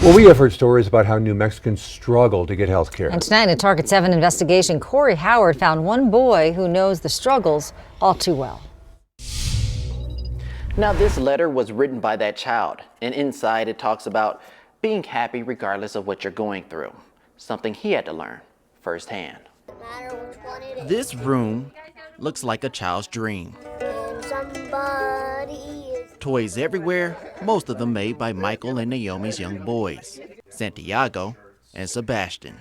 Well, we have heard stories about how New Mexicans struggle to get health care. And tonight, in a Target 7 investigation, Corey Howard found one boy who knows the struggles all too well. Now, this letter was written by that child, and inside it talks about being happy regardless of what you're going through, something he had to learn firsthand. This room looks like a child's dream. Toys everywhere, most of them made by Michael and Naomi's young boys, Santiago and Sebastian.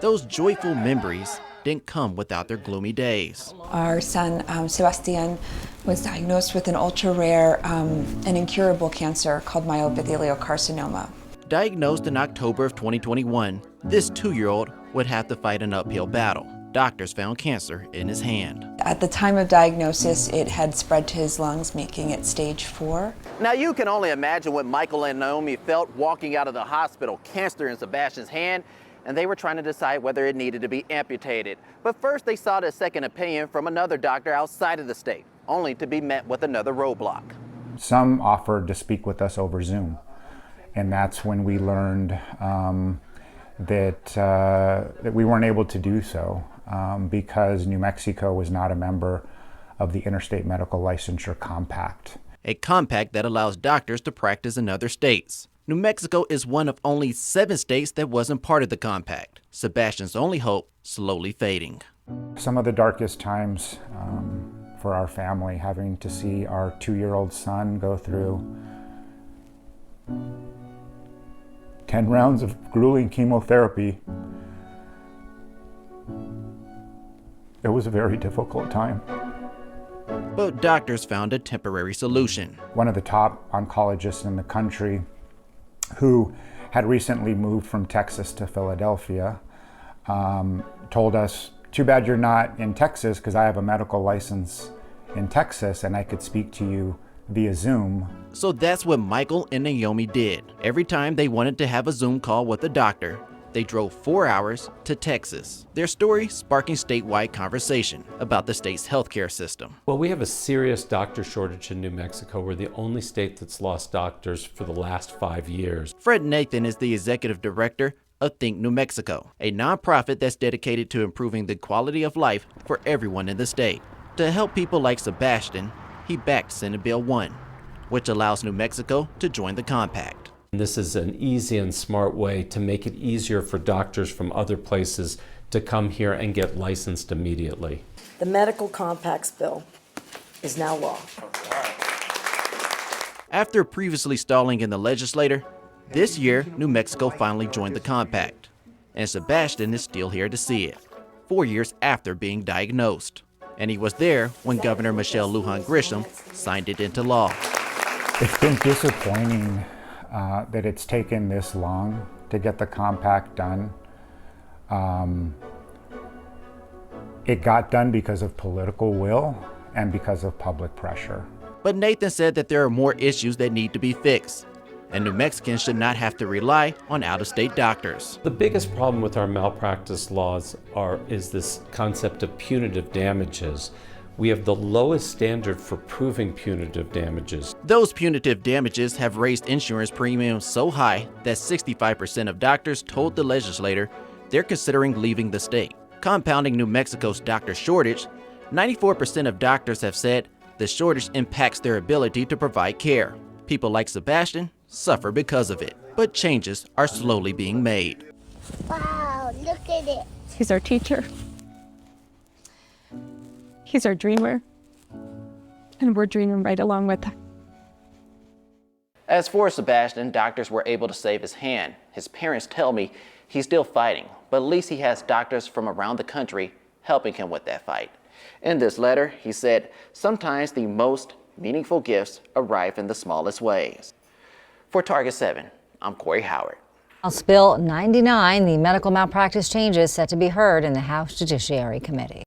Those joyful memories didn't come without their gloomy days. Our son, Sebastian, was diagnosed with an ultra-rare and incurable cancer called myoepithelial carcinoma. Diagnosed in October of 2021, this 2-year-old would have to fight an uphill battle. Doctors found cancer in his hand. At the time of diagnosis, it had spread to his lungs, making it stage 4. Now you can only imagine what Michael and Naomi felt walking out of the hospital, cancer in Sebastian's hand, and they were trying to decide whether it needed to be amputated. But first they sought a second opinion from another doctor outside of the state, only to be met with another roadblock. Some offered to speak with us over Zoom, and that's when we learned that we weren't able to do so because New Mexico was not a member of the Interstate Medical Licensure Compact. A compact that allows doctors to practice in other states. New Mexico is one of only 7 states that wasn't part of the compact. Sebastian's only hope slowly fading. Some of the darkest times for our family, having to see our 2-year-old son go through 10 rounds of grueling chemotherapy. It was a very difficult time. But doctors found a temporary solution. One of the top oncologists in the country, who had recently moved from Texas to Philadelphia, told us, "Too bad you're not in Texas, because I have a medical license in Texas and I could speak to you via Zoom." So that's what Michael and Naomi did. Every time they wanted to have a Zoom call with a doctor, they drove 4 hours to Texas. Their story sparking statewide conversation about the state's healthcare system. Well, we have a serious doctor shortage in New Mexico. We're the only state that's lost doctors for the last 5 years. Fred Nathan is the executive director of Think New Mexico, a nonprofit that's dedicated to improving the quality of life for everyone in the state. To help people like Sebastian, he backed Senate Bill 1, which allows New Mexico to join the compact. This is an easy and smart way to make it easier for doctors from other places to come here and get licensed immediately. The Medical Compacts Bill is now law. After previously stalling in the legislature, this year New Mexico finally joined the compact. And Sebastian is still here to see it, 4 years after being diagnosed. And he was there when Governor Michelle Lujan Grisham signed it into law. It's been disappointing that it's taken this long to get the compact done. It got done because of political will and because of public pressure. But Nathan said that there are more issues that need to be fixed, and New Mexicans should not have to rely on out-of-state doctors. The biggest problem with our malpractice laws is this concept of punitive damages. We have the lowest standard for proving punitive damages. Those punitive damages have raised insurance premiums so high that 65% of doctors told the legislature they're considering leaving the state. Compounding New Mexico's doctor shortage, 94% of doctors have said the shortage impacts their ability to provide care. People like Sebastian suffer because of it, but changes are slowly being made. Wow, look at it. He's our teacher. He's our dreamer, and we're dreaming right along with him. As for Sebastian, doctors were able to save his hand. His parents tell me he's still fighting, but at least he has doctors from around the country helping him with that fight. In this letter, he said, sometimes the most meaningful gifts arrive in the smallest ways. For Target 7, I'm Corey Howard. House Bill 99, the medical malpractice changes set to be heard in the House Judiciary Committee.